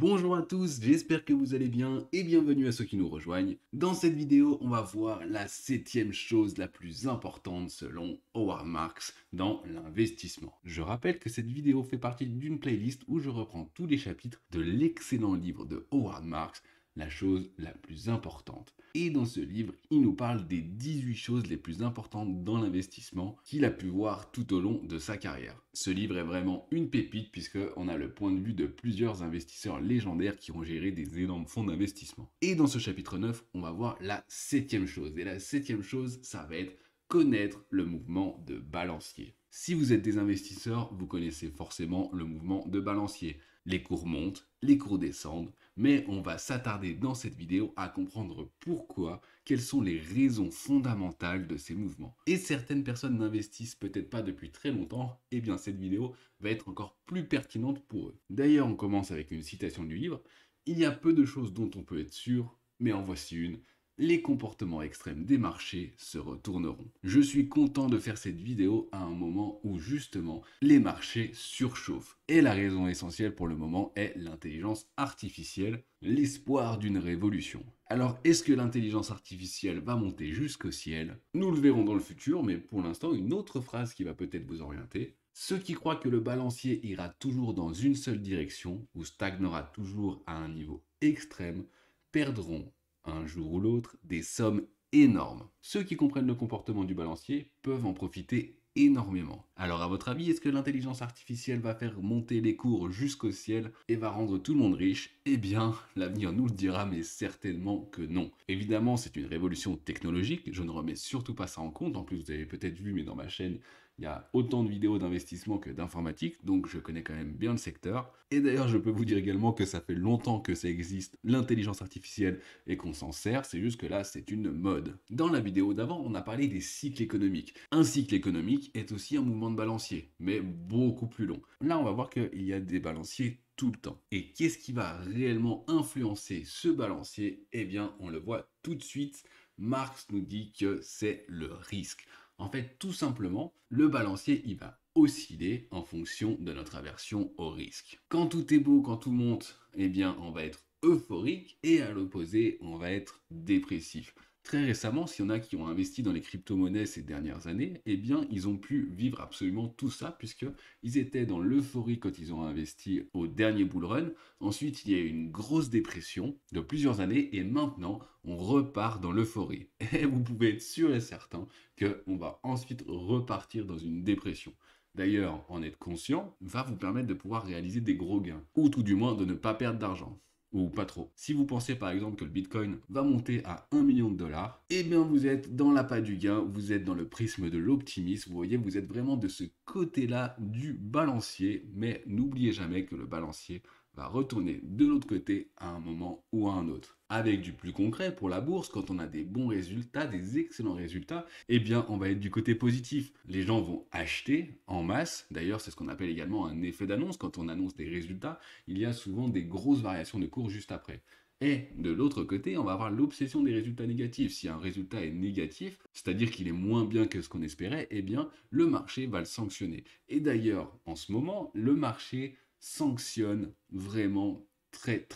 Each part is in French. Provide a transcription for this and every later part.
Bonjour à tous, j'espère que vous allez bien et bienvenue à ceux qui nous rejoignent. Dans cette vidéo, on va voir la 7e chose la plus importante selon Howard Marks dans l'investissement. Je rappelle que cette vidéo fait partie d'une playlist où je reprends tous les chapitres de l'excellent livre de Howard Marks, la chose la plus importante. Et dans ce livre, il nous parle des 18 choses les plus importantes dans l'investissement qu'il a pu voir tout au long de sa carrière. Ce livre est vraiment une pépite puisqu'on a le point de vue de plusieurs investisseurs légendaires qui ont géré des énormes fonds d'investissement. Et dans ce chapitre 9, on va voir la 7e chose. Et la 7e chose, ça va être connaître le mouvement de balancier. Si vous êtes des investisseurs, vous connaissez forcément le mouvement de balancier. Les cours montent, les cours descendent, mais on va s'attarder dans cette vidéo à comprendre pourquoi, quelles sont les raisons fondamentales de ces mouvements. Et certaines personnes n'investissent peut-être pas depuis très longtemps, et bien cette vidéo va être encore plus pertinente pour eux. D'ailleurs, on commence avec une citation du livre. Il y a peu de choses dont on peut être sûr, mais en voici une. Les comportements extrêmes des marchés se retourneront. Je suis content de faire cette vidéo à un moment où justement les marchés surchauffent. Et la raison essentielle pour le moment est l'intelligence artificielle, l'espoir d'une révolution. Alors est-ce que l'intelligence artificielle va monter jusqu'au ciel? Nous le verrons dans le futur, mais pour l'instant une autre phrase qui va peut-être vous orienter. Ceux qui croient que le balancier ira toujours dans une seule direction ou stagnera toujours à un niveau extrême perdront un jour ou l'autre, des sommes énormes. Ceux qui comprennent le comportement du balancier peuvent en profiter énormément. Alors à votre avis, est-ce que l'intelligence artificielle va faire monter les cours jusqu'au ciel et va rendre tout le monde riche? Eh bien, l'avenir nous le dira, mais certainement que non. Évidemment, c'est une révolution technologique, je ne remets surtout pas ça en compte. En plus, vous avez peut-être vu, mais dans ma chaîne, il y a autant de vidéos d'investissement que d'informatique, donc je connais quand même bien le secteur. Et d'ailleurs, je peux vous dire également que ça fait longtemps que ça existe, l'intelligence artificielle, et qu'on s'en sert, c'est juste que là, c'est une mode. Dans la vidéo d'avant, on a parlé des cycles économiques. Un cycle économique est aussi un mouvement de balancier, mais beaucoup plus long. Là, on va voir qu'il y a des balanciers tout le temps. Et qu'est-ce qui va réellement influencer ce balancier? Eh bien, on le voit tout de suite. Marx nous dit que c'est le risque. En fait, tout simplement, le balancier, il va osciller en fonction de notre aversion au risque. Quand tout est beau, quand tout monte, eh bien, on va être euphorique et à l'opposé, on va être dépressif. Très récemment, s'il y en a qui ont investi dans les crypto-monnaies ces dernières années, eh bien, ils ont pu vivre absolument tout ça puisqu'ils étaient dans l'euphorie quand ils ont investi au dernier bull run. Ensuite, il y a eu une grosse dépression de plusieurs années et maintenant, on repart dans l'euphorie. Et vous pouvez être sûr et certain qu'on va ensuite repartir dans une dépression. D'ailleurs, en être conscient va vous permettre de pouvoir réaliser des gros gains, ou tout du moins de ne pas perdre d'argent. Ou pas trop. Si vous pensez par exemple que le Bitcoin va monter à 1 million de dollars, eh bien vous êtes dans l'appât du gain, vous êtes dans le prisme de l'optimisme, vous voyez, vous êtes vraiment de ce côté-là du balancier, mais n'oubliez jamais que le balancier va retourner de l'autre côté à un moment ou à un autre. Avec du plus concret pour la bourse, quand on a des bons résultats, des excellents résultats, eh bien on va être du côté positif. Les gens vont acheter en masse, d'ailleurs c'est ce qu'on appelle également un effet d'annonce. Quand on annonce des résultats, il y a souvent des grosses variations de cours juste après. Et de l'autre côté, on va avoir l'obsession des résultats négatifs. Si un résultat est négatif, c'est-à-dire qu'il est moins bien que ce qu'on espérait, eh bien le marché va le sanctionner. Et d'ailleurs, en ce moment, le marché sanctionne vraiment très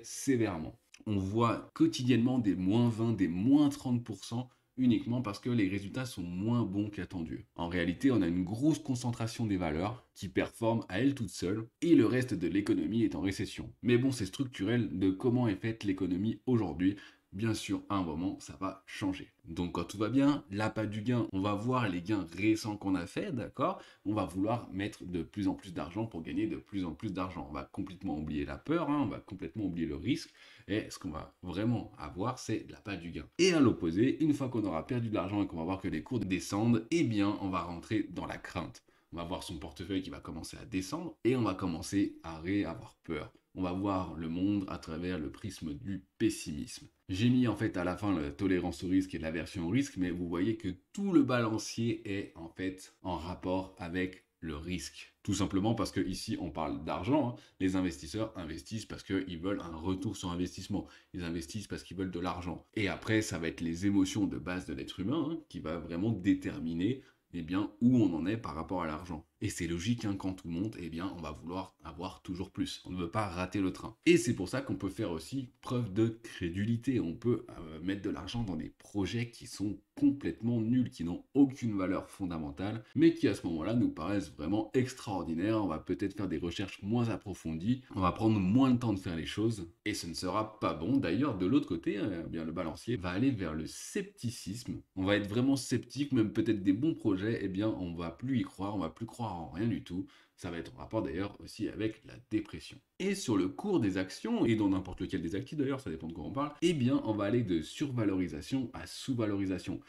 sévèrement. On voit quotidiennement des moins 20, des moins 30% uniquement parce que les résultats sont moins bons qu'attendus. En réalité, on a une grosse concentration des valeurs qui performent à elles toutes seules et le reste de l'économie est en récession. Mais bon, c'est structurel de comment est faite l'économie aujourd'hui. Bien sûr, à un moment, ça va changer. Donc quand tout va bien, l'appât du gain, on va voir les gains récents qu'on a fait, d'accord? On va vouloir mettre de plus en plus d'argent pour gagner de plus en plus d'argent. On va complètement oublier la peur, on va complètement oublier le risque, et ce qu'on va vraiment avoir, c'est l'appât du gain. Et à l'opposé, une fois qu'on aura perdu de l'argent et qu'on va voir que les cours descendent, eh bien, on va rentrer dans la crainte. On va voir son portefeuille qui va commencer à descendre et on va commencer à avoir peur. On va voir le monde à travers le prisme du pessimisme. J'ai mis en fait à la fin la tolérance au risque et l'aversion au risque, mais vous voyez que tout le balancier est en fait en rapport avec le risque. Tout simplement parce que ici on parle d'argent. Les investisseurs investissent parce qu'ils veulent un retour sur investissement. Ils investissent parce qu'ils veulent de l'argent. Et après, ça va être les émotions de base de l'être humain qui va vraiment déterminer eh bien, où on en est par rapport à l'argent. Et c'est logique, hein, quand tout monte, eh bien, on va vouloir avoir toujours plus. On ne veut pas rater le train. Et c'est pour ça qu'on peut faire aussi preuve de crédulité. On peut mettre de l'argent dans des projets qui sont complètement nuls, qui n'ont aucune valeur fondamentale, mais qui à ce moment-là nous paraissent vraiment extraordinaires. On va peut-être faire des recherches moins approfondies, on va prendre moins le temps de faire les choses, et ce ne sera pas bon. D'ailleurs, de l'autre côté, eh bien, le balancier va aller vers le scepticisme. On va être vraiment sceptique, même peut-être des bons projets, eh bien, on va plus y croire, on va plus croire en rien du tout. Ça va être en rapport d'ailleurs aussi avec la dépression. Et sur le cours des actions, et dans n'importe lequel des actifs d'ailleurs, ça dépend de quoi on parle, eh bien on va aller de survalorisation à sous-valorisation.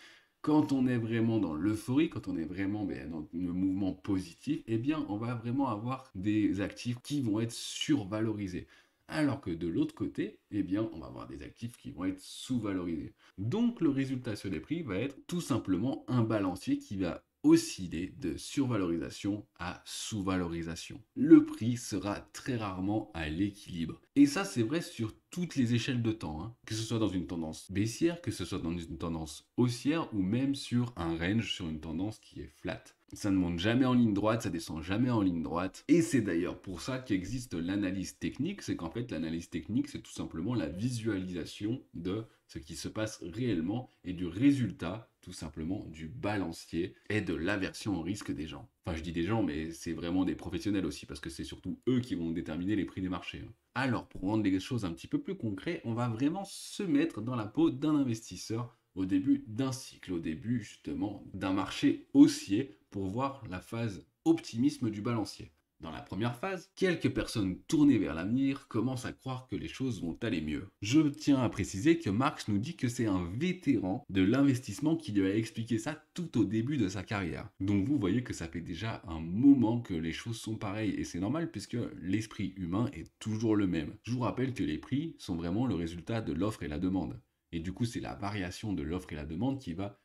Quand on est vraiment dans l'euphorie, quand on est vraiment dans le mouvement positif, eh bien on va vraiment avoir des actifs qui vont être survalorisés. Alors que de l'autre côté, eh bien, on va avoir des actifs qui vont être sous-valorisés. Donc le résultat sur les prix va être tout simplement un balancier qui va osciller de survalorisation à sous-valorisation. Le prix sera très rarement à l'équilibre. Et ça, c'est vrai sur toutes les échelles de temps, hein. Que ce soit dans une tendance baissière, que ce soit dans une tendance haussière, ou même sur un range, sur une tendance qui est flat. Ça ne monte jamais en ligne droite, ça descend jamais en ligne droite. Et c'est d'ailleurs pour ça qu'existe l'analyse technique. C'est qu'en fait, l'analyse technique, c'est tout simplement la visualisation de ce qui se passe réellement et du résultat, tout simplement, du balancier et de l'aversion au risque des gens. Enfin, je dis des gens, mais c'est vraiment des professionnels aussi, parce que c'est surtout eux qui vont déterminer les prix des marchés, hein. Alors, pour rendre les choses un petit peu plus concrètes, on va vraiment se mettre dans la peau d'un investisseur au début d'un cycle, au début justement d'un marché haussier, pour voir la phase optimisme du balancier. Dans la première phase, quelques personnes tournées vers l'avenir commencent à croire que les choses vont aller mieux. Je tiens à préciser que Marx nous dit que c'est un vétéran de l'investissement qui lui a expliqué ça tout au début de sa carrière. Donc vous voyez que ça fait déjà un moment que les choses sont pareilles, et c'est normal puisque l'esprit humain est toujours le même. Je vous rappelle que les prix sont vraiment le résultat de l'offre et la demande. Et du coup, c'est la variation de l'offre et la demande qui va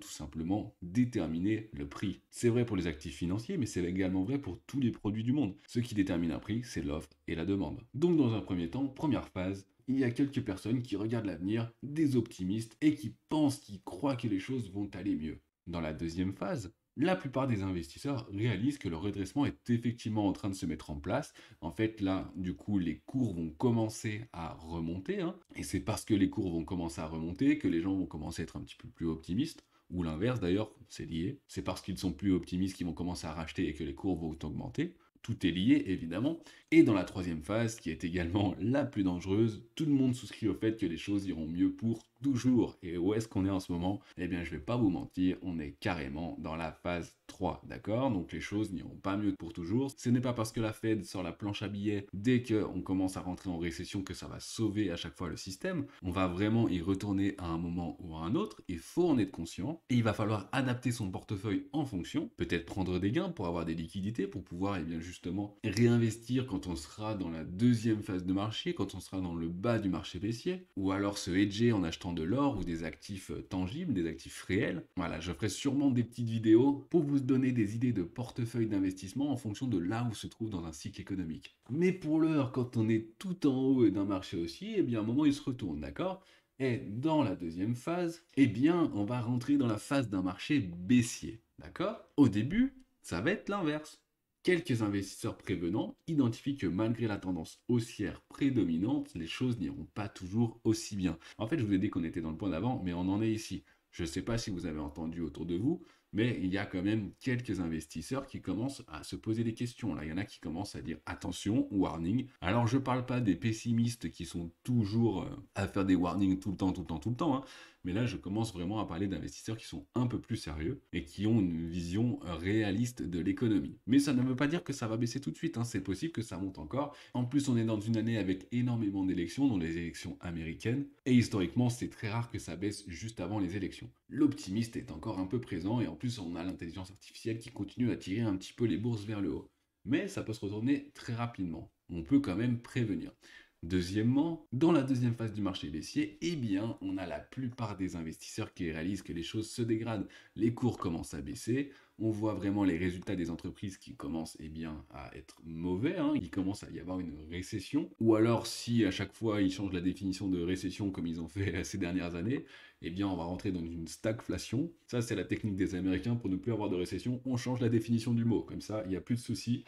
tout simplement déterminer le prix. C'est vrai pour les actifs financiers, mais c'est également vrai pour tous les produits du monde. Ce qui détermine un prix, c'est l'offre et la demande. Donc dans un premier temps, première phase, il y a quelques personnes qui regardent l'avenir, des optimistes, et qui pensent, qui croient que les choses vont aller mieux. Dans la deuxième phase, la plupart des investisseurs réalisent que le redressement est effectivement en train de se mettre en place. En fait, là, du coup, les cours vont commencer à remonter, hein. Et c'est parce que les cours vont commencer à remonter que les gens vont commencer à être un petit peu plus optimistes. Ou l'inverse d'ailleurs, c'est lié. C'est parce qu'ils sont plus optimistes qu'ils vont commencer à racheter et que les cours vont augmenter. Tout est lié, évidemment. Et dans la troisième phase, qui est également la plus dangereuse, tout le monde souscrit au fait que les choses iront mieux pour toujours. Et où est-ce qu'on est en ce moment? Eh bien, je vais pas vous mentir, on est carrément dans la phase 3, d'accord? Donc les choses n'iront pas mieux pour toujours. Ce n'est pas parce que la Fed sort la planche à billets dès qu'on commence à rentrer en récession que ça va sauver à chaque fois le système. On va vraiment y retourner à un moment ou à un autre. Il faut en être conscient. Et il va falloir adapter son portefeuille en fonction. Peut-être prendre des gains pour avoir des liquidités, pour pouvoir, justement, réinvestir quand on sera dans la deuxième phase de marché, quand on sera dans le bas du marché baissier. Ou alors se hedger en achetant de l'or ou des actifs tangibles, des actifs réels. Voilà, je ferai sûrement des petites vidéos pour vous donner des idées de portefeuille d'investissement en fonction de là où se trouve dans un cycle économique. Mais pour l'heure, quand on est tout en haut d'un marché aussi, eh bien à un moment il se retourne, d'accord? Et dans la deuxième phase, eh bien on va rentrer dans la phase d'un marché baissier, d'accord? Au début, ça va être l'inverse. Quelques investisseurs prévenants identifient que malgré la tendance haussière prédominante, les choses n'iront pas toujours aussi bien. En fait, je vous ai dit qu'on était dans le point d'avant, mais on en est ici. Je ne sais pas si vous avez entendu autour de vous, mais il y a quand même quelques investisseurs qui commencent à se poser des questions. Là, il y en a qui commencent à dire attention, warning. Alors, je ne parle pas des pessimistes qui sont toujours à faire des warnings tout le temps, tout le temps, tout le temps, hein. Mais là, je commence vraiment à parler d'investisseurs qui sont un peu plus sérieux et qui ont une vision réaliste de l'économie. Mais ça ne veut pas dire que ça va baisser tout de suite, hein. C'est possible que ça monte encore. En plus, on est dans une année avec énormément d'élections, dont les élections américaines. Et historiquement, c'est très rare que ça baisse juste avant les élections. L'optimiste est encore un peu présent et en plus, on a l'intelligence artificielle qui continue à tirer un petit peu les bourses vers le haut. Mais ça peut se retourner très rapidement. On peut quand même prévenir. Deuxièmement, dans la deuxième phase du marché baissier, eh bien, on a la plupart des investisseurs qui réalisent que les choses se dégradent. Les cours commencent à baisser, On voit vraiment les résultats des entreprises qui commencent à être mauvais, hein. Il commence à y avoir une récession. Ou alors, si à chaque fois ils changent la définition de récession comme ils ont fait ces dernières années, on va rentrer dans une stagflation. Ça, c'est la technique des Américains pour ne plus avoir de récession. On change la définition du mot. Comme ça, il n'y a plus de soucis.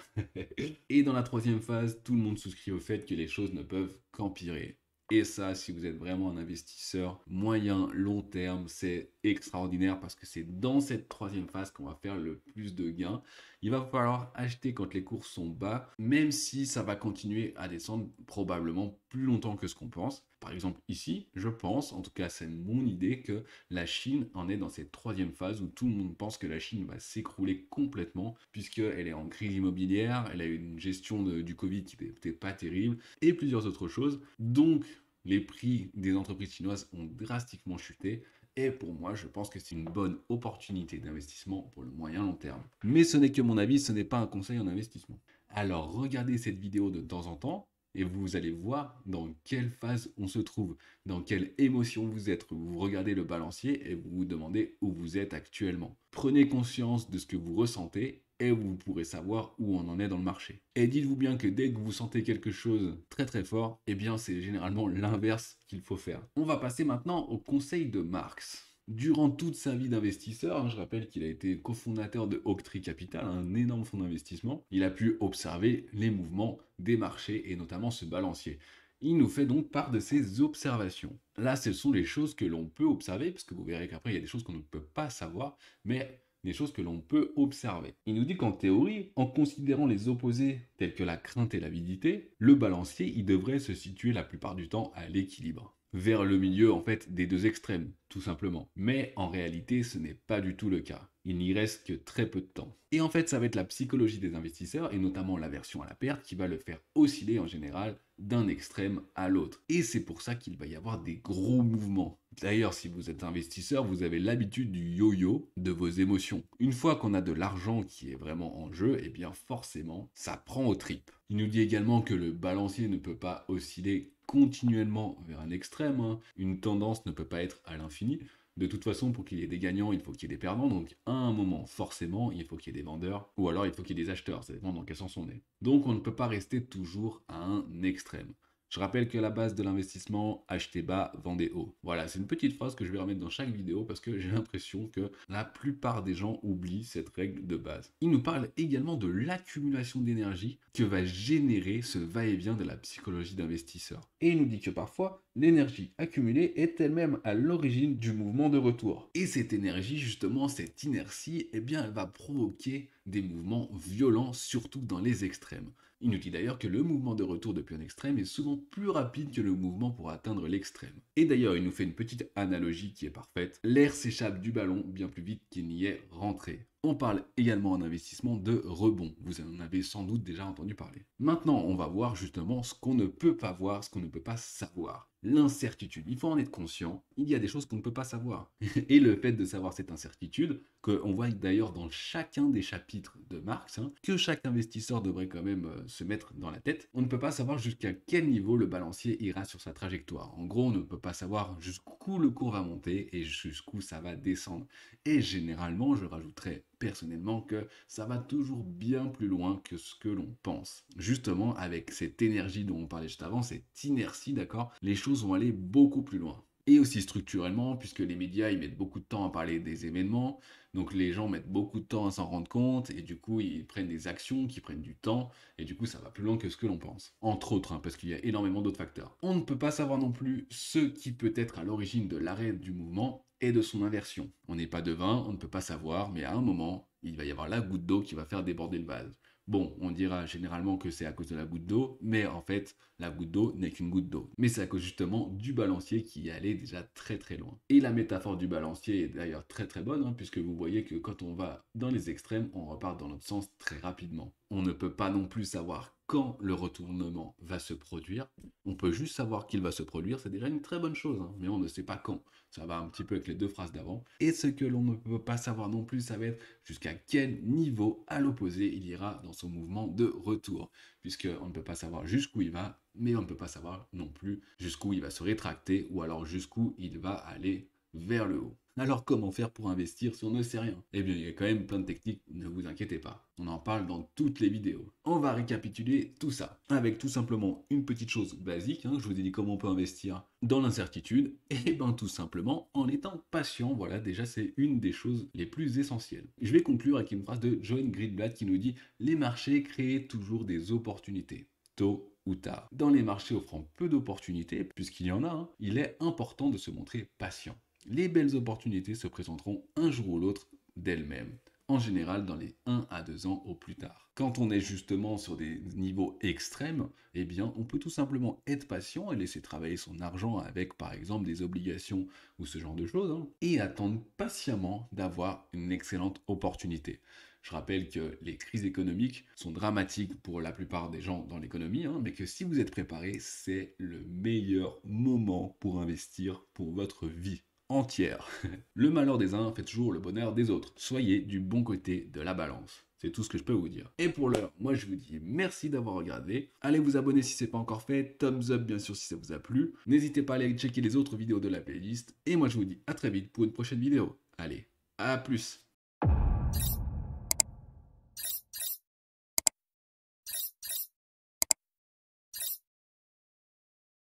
Et dans la troisième phase, tout le monde souscrit au fait que les choses ne peuvent qu'empirer. Et ça, si vous êtes vraiment un investisseur moyen, long terme, c'est extraordinaire parce que c'est dans cette troisième phase qu'on va faire le plus de gains. Il va falloir acheter quand les cours sont bas, même si ça va continuer à descendre probablement plus longtemps que ce qu'on pense. Par exemple, ici, je pense, en tout cas c'est mon idée, que la Chine en est dans cette troisième phase où tout le monde pense que la Chine va s'écrouler complètement puisqu'elle est en crise immobilière, elle a eu une gestion du Covid qui n'était pas terrible et plusieurs autres choses. Donc, les prix des entreprises chinoises ont drastiquement chuté. Et pour moi, je pense que c'est une bonne opportunité d'investissement pour le moyen long terme. Mais ce n'est que mon avis, ce n'est pas un conseil en investissement. Alors regardez cette vidéo de temps en temps et vous allez voir dans quelle phase on se trouve, dans quelle émotion vous êtes. Vous regardez le balancier et vous vous demandez où vous êtes actuellement. Prenez conscience de ce que vous ressentez et vous pourrez savoir où on en est dans le marché. Et dites-vous bien que dès que vous sentez quelque chose très très fort, c'est généralement l'inverse qu'il faut faire. On va passer maintenant au conseil de Marx. Durant toute sa vie d'investisseur, je rappelle qu'il a été cofondateur de Oaktree Capital, un énorme fonds d'investissement, il a pu observer les mouvements des marchés et notamment ce balancier. Il nous fait donc part de ses observations. Là, ce sont les choses que l'on peut observer, parce que vous verrez qu'après, il y a des choses qu'on ne peut pas savoir, mais des choses que l'on peut observer. Il nous dit qu'en théorie, en considérant les opposés tels que la crainte et l'avidité, le balancier, il devrait se situer la plupart du temps à l'équilibre. Vers le milieu, en fait, des deux extrêmes, tout simplement. Mais en réalité, ce n'est pas du tout le cas. Il n'y reste que très peu de temps. Et en fait, ça va être la psychologie des investisseurs, et notamment l'aversion à la perte, qui va le faire osciller en général d'un extrême à l'autre. Et c'est pour ça qu'il va y avoir des gros mouvements. D'ailleurs, si vous êtes investisseur, vous avez l'habitude du yo-yo de vos émotions. Une fois qu'on a de l'argent qui est vraiment en jeu, forcément, ça prend aux tripes. Il nous dit également que le balancier ne peut pas osciller continuellement vers un extrême, hein. Une tendance ne peut pas être à l'infini. De toute façon, pour qu'il y ait des gagnants, il faut qu'il y ait des perdants. Donc, à un moment, forcément, il faut qu'il y ait des vendeurs ou alors il faut qu'il y ait des acheteurs. Ça dépend dans quel sens on est. Donc, on ne peut pas rester toujours à un extrême. Je rappelle que la base de l'investissement, achetez bas, vendez haut. Voilà, c'est une petite phrase que je vais remettre dans chaque vidéo parce que j'ai l'impression que la plupart des gens oublient cette règle de base. Il nous parle également de l'accumulation d'énergie que va générer ce va-et-vient de la psychologie d'investisseur. Et il nous dit que parfois, l'énergie accumulée est elle-même à l'origine du mouvement de retour. Et cette énergie, justement, cette inertie, elle va provoquer des mouvements violents, surtout dans les extrêmes. Il nous dit d'ailleurs que le mouvement de retour depuis un extrême est souvent plus rapide que le mouvement pour atteindre l'extrême. Et d'ailleurs, il nous fait une petite analogie qui est parfaite. L'air s'échappe du ballon bien plus vite qu'il n'y est rentré. On parle également en investissement de rebond. Vous en avez sans doute déjà entendu parler. Maintenant, on va voir justement ce qu'on ne peut pas voir, ce qu'on ne peut pas savoir. L'incertitude. Il faut en être conscient. Il y a des choses qu'on ne peut pas savoir. Et le fait de savoir cette incertitude, qu'on voit d'ailleurs dans chacun des chapitres de Marx, que chaque investisseur devrait quand même se mettre dans la tête, on ne peut pas savoir jusqu'à quel niveau le balancier ira sur sa trajectoire. En gros, on ne peut pas savoir jusqu'où le cours va monter et jusqu'où ça va descendre. Et généralement, je rajouterais personnellement que ça va toujours bien plus loin que ce que l'on pense. Justement, avec cette énergie dont on parlait juste avant, cette inertie, d'accord, les choses vont aller beaucoup plus loin. Et aussi structurellement, puisque les médias ils mettent beaucoup de temps à parler des événements, donc les gens mettent beaucoup de temps à s'en rendre compte, et du coup ils prennent des actions qui prennent du temps, et du coup ça va plus loin que ce que l'on pense. Entre autres, parce qu'il y a énormément d'autres facteurs. On ne peut pas savoir non plus ce qui peut être à l'origine de l'arrêt du mouvement et de son inversion. On n'est pas devin, on ne peut pas savoir, mais à un moment, il va y avoir la goutte d'eau qui va faire déborder le vase. Bon, on dira généralement que c'est à cause de la goutte d'eau, mais en fait, la goutte d'eau n'est qu'une goutte d'eau. Mais c'est à cause justement du balancier qui allait déjà très très loin. Et la métaphore du balancier est d'ailleurs très très bonne, puisque vous voyez que quand on va dans les extrêmes, on repart dans notre sens très rapidement. On ne peut pas non plus savoir quand le retournement va se produire. On peut juste savoir qu'il va se produire, c'est déjà une très bonne chose, mais on ne sait pas quand. Ça va un petit peu avec les deux phrases d'avant. Et ce que l'on ne peut pas savoir non plus, ça va être jusqu'à quel niveau à l'opposé il ira dans son mouvement de retour. Puisqu'on ne peut pas savoir jusqu'où il va, mais on ne peut pas savoir non plus jusqu'où il va se rétracter ou alors jusqu'où il va aller vers le haut. Alors comment faire pour investir si on ne sait rien? Eh bien, il y a quand même plein de techniques, ne vous inquiétez pas. On en parle dans toutes les vidéos. On va récapituler tout ça, avec tout simplement une petite chose basique, je vous ai dit comment on peut investir dans l'incertitude, et bien tout simplement en étant patient, voilà, déjà c'est une des choses les plus essentielles. Je vais conclure avec une phrase de John Greenblatt qui nous dit « Les marchés créent toujours des opportunités, tôt ou tard. Dans les marchés offrant peu d'opportunités, puisqu'il y en a, il est important de se montrer patient. Les belles opportunités se présenteront un jour ou l'autre d'elles-mêmes, en général dans les 1 à 2 ans au plus tard. Quand on est justement sur des niveaux extrêmes, eh bien on peut tout simplement être patient et laisser travailler son argent avec par exemple des obligations ou ce genre de choses, et attendre patiemment d'avoir une excellente opportunité. Je rappelle que les crises économiques sont dramatiques pour la plupart des gens dans l'économie, mais que si vous êtes préparé, c'est le meilleur moment pour investir pour votre vie entière. Le malheur des uns fait toujours le bonheur des autres. Soyez du bon côté de la balance. C'est tout ce que je peux vous dire. Et pour l'heure, moi je vous dis merci d'avoir regardé. Allez vous abonner si ce n'est pas encore fait. Thumbs up bien sûr si ça vous a plu. N'hésitez pas à aller checker les autres vidéos de la playlist. Et moi je vous dis à très vite pour une prochaine vidéo. Allez, à plus!